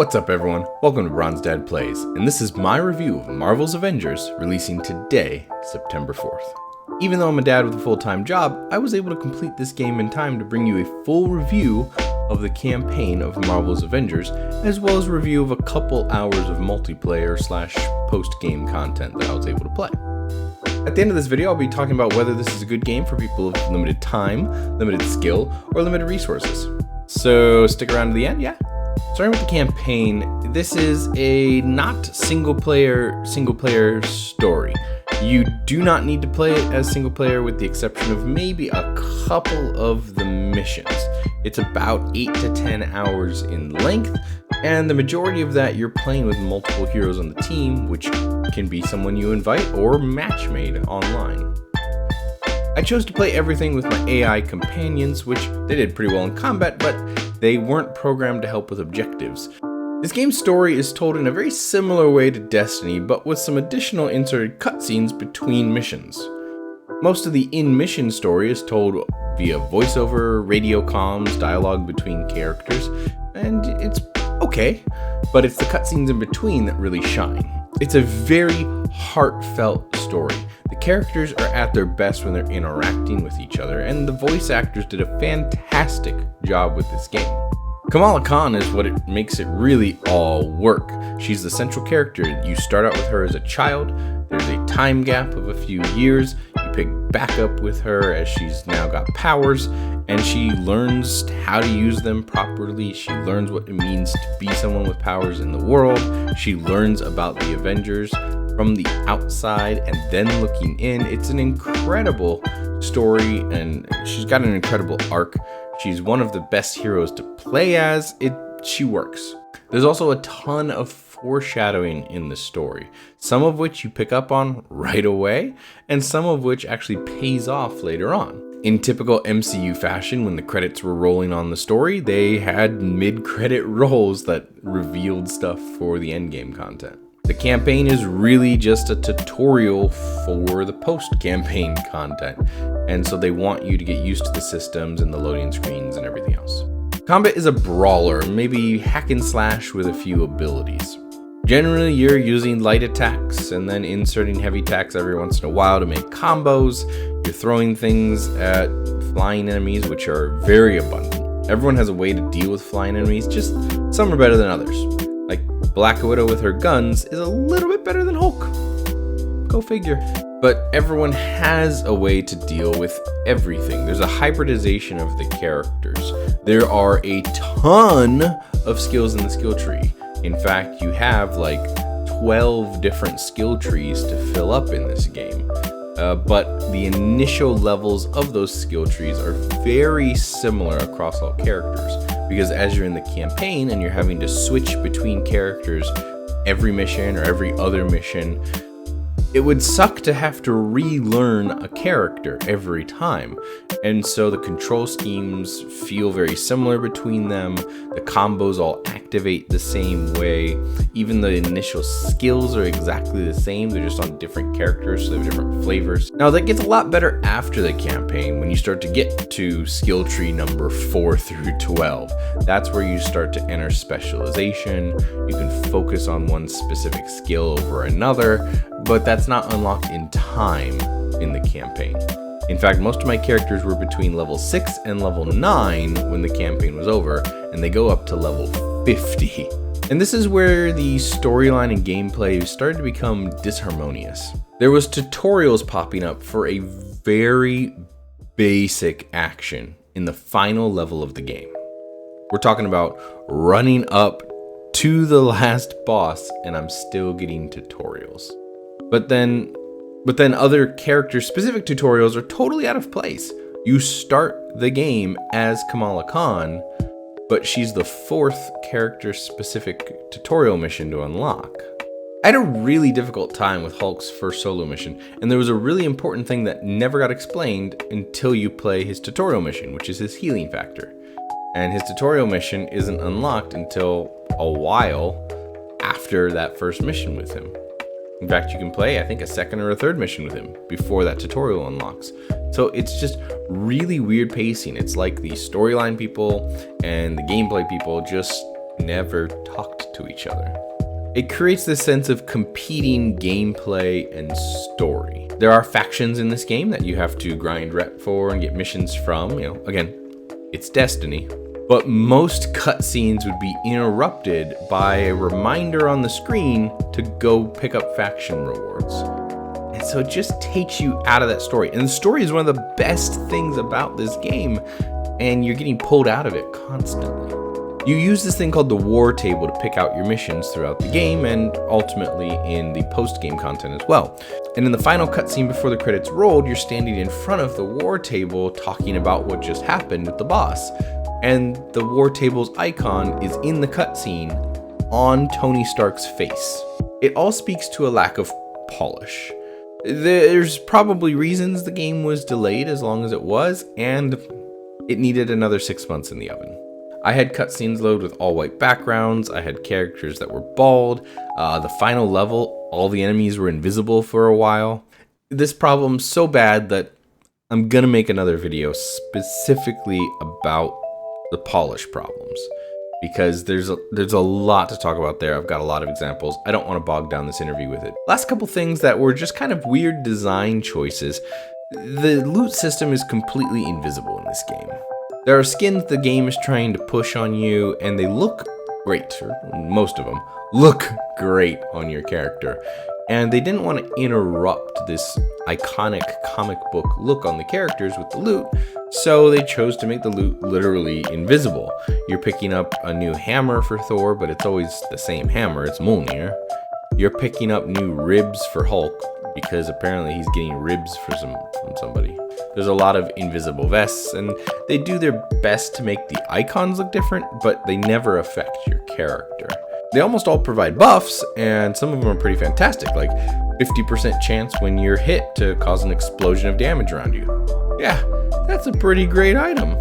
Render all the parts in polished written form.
What's up everyone, welcome to Bronze Dad Plays, and this is my review of Marvel's Avengers, releasing today, September 4th. Even though I'm a dad with a full-time job, I was able to complete this game in time to bring you a full review of the campaign of Marvel's Avengers, as well as a review of a couple hours of multiplayer / post-game content that I was able to play. At the end of this video, I'll be talking about whether this is a good game for people with limited time, limited skill, or limited resources. So stick around to the end, yeah? Starting with the campaign, this is a not single player story. You do not need to play it as single player with the exception of maybe a couple of the missions. It's about 8 to 10 hours in length, and the majority of that you're playing with multiple heroes on the team, which can be someone you invite or match made online. I chose to play everything with my AI companions, which they did pretty well in combat, but they weren't programmed to help with objectives. This game's story is told in a very similar way to Destiny, but with some additional inserted cutscenes between missions. Most of the in-mission story is told via voiceover, radio comms, dialogue between characters, and it's okay, but it's the cutscenes in between that really shine. It's a very heartfelt story. The characters are at their best when they're interacting with each other, and the voice actors did a fantastic job with this game. Kamala Khan is what it makes it really all work. She's the central character. You start out with her as a child, there's a time gap of a few years, you pick back up with her as she's now got powers, and she learns how to use them properly. She learns what it means to be someone with powers in the world. She learns about the Avengers from the outside and then looking in. It's an incredible story, and she's got an incredible arc. She's one of the best heroes to play as. She works. There's also a ton of foreshadowing in the story, some of which you pick up on right away, and some of which actually pays off later on. In typical MCU fashion, when the credits were rolling on the story, they had mid-credit rolls that revealed stuff for the endgame content. The campaign is really just a tutorial for the post-campaign content, and so they want you to get used to the systems and the loading screens and everything else. Combat is a brawler, maybe hack and slash with a few abilities. Generally, you're using light attacks and then inserting heavy attacks every once in a while to make combos. You're throwing things at flying enemies, which are very abundant. Everyone has a way to deal with flying enemies, just some are better than others. Like Black Widow with her guns is a little bit better than Hulk. Go figure. But everyone has a way to deal with everything. There's a hybridization of the characters. There are a ton of skills in the skill tree. In fact, you have like 12 different skill trees to fill up in this game. But the initial levels of those skill trees are very similar across all characters, because as you're in the campaign and you're having to switch between characters every mission or every other mission, it would suck to have to relearn a character every time. And so the control schemes feel very similar between them. The combos all activate the same way. Even the initial skills are exactly the same. They're just on different characters, so they have different flavors. Now that gets a lot better after the campaign when you start to get to skill tree number 4 through 12. That's where you start to enter specialization. You can focus on one specific skill over another, but that's not unlocked in time in the campaign. In fact, most of my characters were between level 6 and level 9 when the campaign was over, and they go up to level 50. And this is where the storyline and gameplay started to become disharmonious. There was tutorials popping up for a very basic action in the final level of the game. We're talking about running up to the last boss, and I'm still getting tutorials. But then other character-specific tutorials are totally out of place. You start the game as Kamala Khan, but she's the 4th character-specific tutorial mission to unlock. I had a really difficult time with Hulk's first solo mission, and there was a really important thing that never got explained until you play his tutorial mission, which is his healing factor. And his tutorial mission isn't unlocked until a while after that first mission with him. In fact, you can play, I think, a second or a third mission with him before that tutorial unlocks. So it's just really weird pacing. It's like the storyline people and the gameplay people just never talked to to each other. It creates this sense of competing gameplay and story. There are factions in this game that you have to grind rep for and get missions from. Again, it's Destiny. But most cutscenes would be interrupted by a reminder on the screen to go pick up faction rewards. And so it just takes you out of that story. And the story is one of the best things about this game, and you're getting pulled out of it constantly. You use this thing called the war table to pick out your missions throughout the game and ultimately in the post-game content as well. And in the final cutscene before the credits rolled, you're standing in front of the war table talking about what just happened with the boss. And the war table's icon is in the cutscene on Tony Stark's face. It all speaks to a lack of polish. There's probably reasons the game was delayed as long as it was, and it needed another 6 months in the oven. I had cutscenes load with all white backgrounds, I had characters that were bald, the final level, all the enemies were invisible for a while. This problem's so bad that I'm gonna make another video specifically about the polish problems, because there's a lot to talk about there. I've got a lot of examples. I don't want to bog down this interview with it. Last couple things that were just kind of weird design choices. The loot system is completely invisible in this game. There are skins the game is trying to push on you, and they look great, or most of them look great on your character. And they didn't want to interrupt this iconic comic book look on the characters with the loot, so they chose to make the loot literally invisible. You're picking up a new hammer for Thor, but it's always the same hammer, it's Mjolnir. You're picking up new ribs for Hulk, because apparently he's getting ribs from somebody. There's a lot of invisible vests, and they do their best to make the icons look different, but they never affect your character. They almost all provide buffs, and some of them are pretty fantastic, like 50% chance when you're hit to cause an explosion of damage around you. Yeah, that's a pretty great item,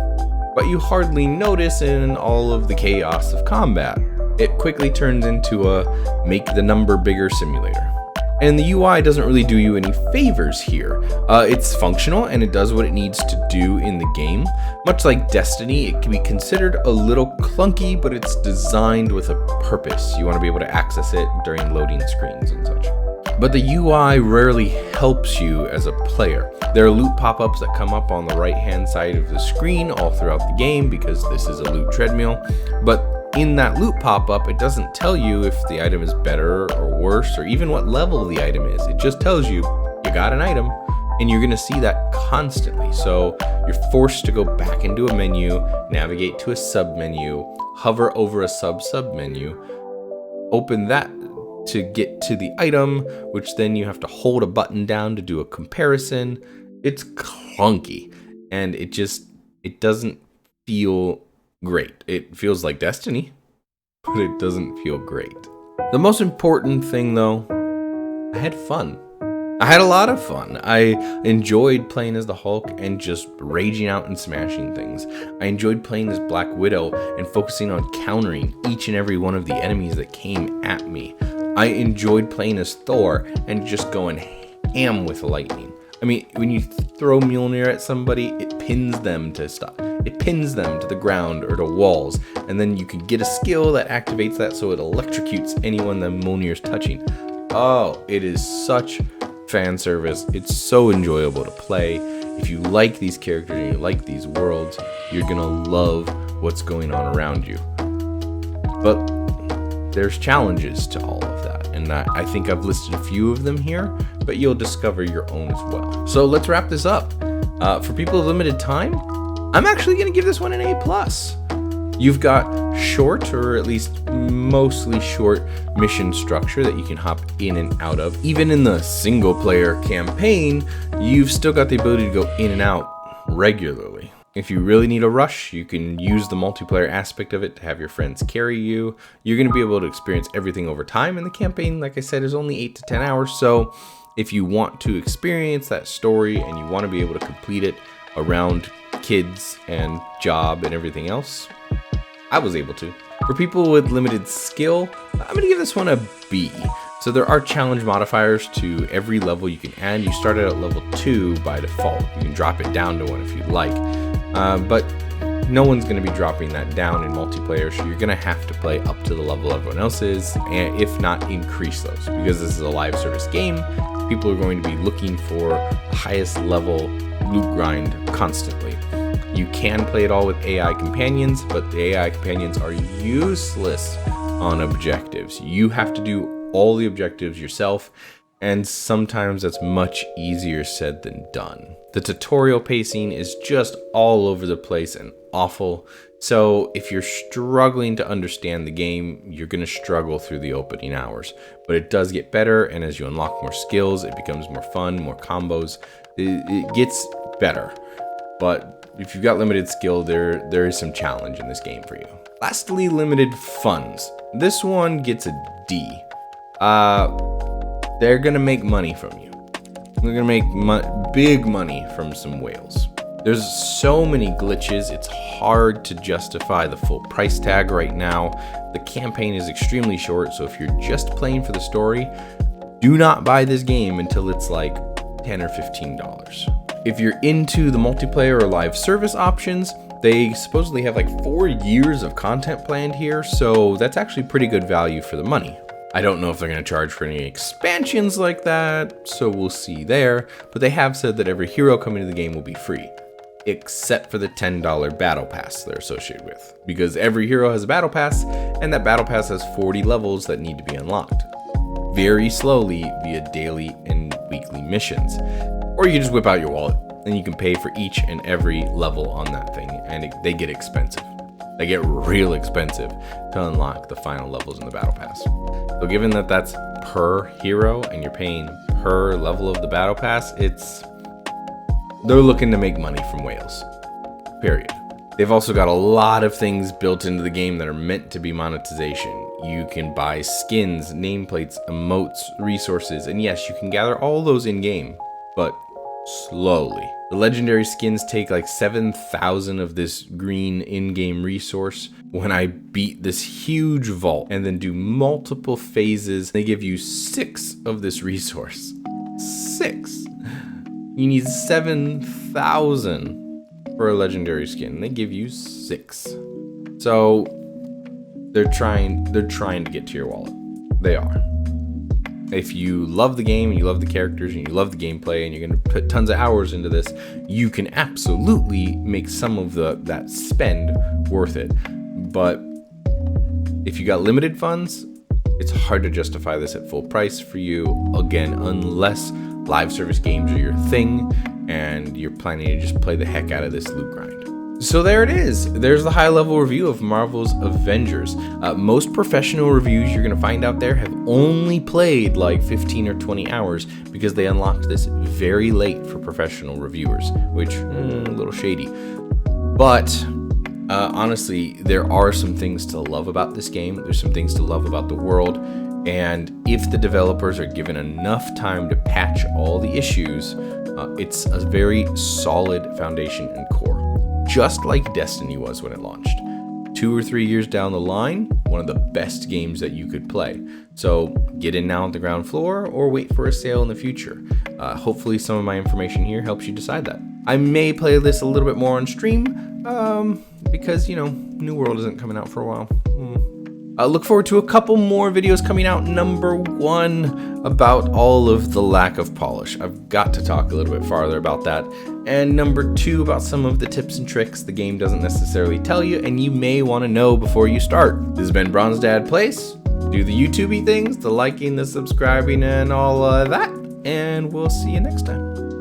but you hardly notice in all of the chaos of combat. It quickly turns into a make the number bigger simulator. And the UI doesn't really do you any favors here. It's functional and it does what it needs to do in the game. Much like Destiny, it can be considered a little clunky, but it's designed with a purpose. You want to be able to access it during loading screens and such. But the UI rarely helps you as a player. There are loot pop-ups that come up on the right-hand side of the screen all throughout the game because this is a loot treadmill. But in that loot pop-up, it doesn't tell you if the item is better or worse or even what level the item is. It just tells you you got an item, and you're going to see that constantly. So you're forced to go back into a menu, navigate to a sub-menu, hover over a sub-menu, open that to get to the item, which then you have to hold a button down to do a comparison. It's clunky, and it doesn't feel great. It feels like Destiny, but it doesn't feel great. The most important thing though, I had fun. I had a lot of fun. I enjoyed playing as the Hulk and just raging out and smashing things. I enjoyed playing as Black Widow and focusing on countering each and every one of the enemies that came at me. I enjoyed playing as Thor and just going ham with lightning. I mean, when you throw Mjolnir at somebody, it pins them to stop. It pins them to the ground or to walls, and then you can get a skill that activates that so it electrocutes anyone that Mjolnir's touching. Oh, it is such fan service. It's so enjoyable to play. If you like these characters and you like these worlds, you're gonna love what's going on around you. But there's challenges to all of that, and I think I've listed a few of them here, but you'll discover your own as well. So let's wrap this up. For people with limited time, I'm actually going to give this one an A+. You've got short, or at least mostly short, mission structure that you can hop in and out of. Even in the single player campaign, you've still got the ability to go in and out regularly. If you really need a rush, you can use the multiplayer aspect of it to have your friends carry you. You're going to be able to experience everything over time, and the campaign, like I said, is only 8 to 10 hours. So if you want to experience that story and you want to be able to complete it around kids and job and everything else, I was able to. For people with limited skill, I'm going to give this one a B. So there are challenge modifiers to every level you can add. You start at level 2 by default. You can drop it down to 1 if you'd like. But no one's going to be dropping that down in multiplayer, so you're going to have to play up to the level everyone else is, and if not, increase those. Because this is a live service game, people are going to be looking for the highest level loot grind constantly. You can play it all with AI companions, but the AI companions are useless on objectives. You have to do all the objectives yourself, and sometimes that's much easier said than done. The tutorial pacing is just all over the place and awful, so if you're struggling to understand the game, you're going to struggle through the opening hours. But it does get better, and as you unlock more skills, it becomes more fun, more combos. It gets better. But if you've got limited skill, there is some challenge in this game for you. Lastly, limited funds. This one gets a D. They're gonna make money from you. They're gonna make big money from some whales. There's so many glitches, it's hard to justify the full price tag right now. The campaign is extremely short, so if you're just playing for the story, do not buy this game until it's like $10 or $15. If you're into the multiplayer or live service options, they supposedly have like 4 years of content planned here, so that's actually pretty good value for the money. I don't know if they're going to charge for any expansions like that, so we'll see there, but they have said that every hero coming to the game will be free, except for the $10 battle pass they're associated with, because every hero has a battle pass, and that battle pass has 40 levels that need to be unlocked very slowly via daily and weekly missions. Or you can just whip out your wallet and you can pay for each and every level on that thing, and they get expensive. They get real expensive to unlock the final levels in the battle pass. So given that that's per hero and you're paying per level of the battle pass, they're looking to make money from whales, period. They've also got a lot of things built into the game that are meant to be monetization. You can buy skins, nameplates, emotes, resources, and yes, you can gather all those in game, but slowly. The legendary skins take like 7,000 of this green in-game resource. When I beat this huge vault and then do multiple phases, they give you 6 of this resource. 6. You need 7,000 for a legendary skin. They give you 6. So they're trying to get to your wallet. They are. If you love the game and you love the characters and you love the gameplay and you're going to put tons of hours into this, you can absolutely make some of that spend worth it. But if you got limited funds, it's hard to justify this at full price for you, again, unless live service games are your thing and you're planning to just play the heck out of this loot grind. So there it is. There's the high-level review of Marvel's Avengers. Most professional reviews you're going to find out there have only played like 15 or 20 hours because they unlocked this very late for professional reviewers, which a little shady. But honestly, there are some things to love about this game. There's some things to love about the world. And if the developers are given enough time to patch all the issues, it's a very solid foundation and core. Just like Destiny was when it launched. 2 or 3 years down the line, one of the best games that you could play. So get in now at the ground floor or wait for a sale in the future. Hopefully some of my information here helps you decide that. I may play this a little bit more on stream because, New World isn't coming out for a while. Look forward to a couple more videos coming out. Number 1, about all of the lack of polish. I've got to talk a little bit farther about that. And number 2, about some of the tips and tricks the game doesn't necessarily tell you and you may want to know before you start. This has been Bronze Dad Plays. Do the YouTubey things, the liking, the subscribing, and all that. And we'll see you next time.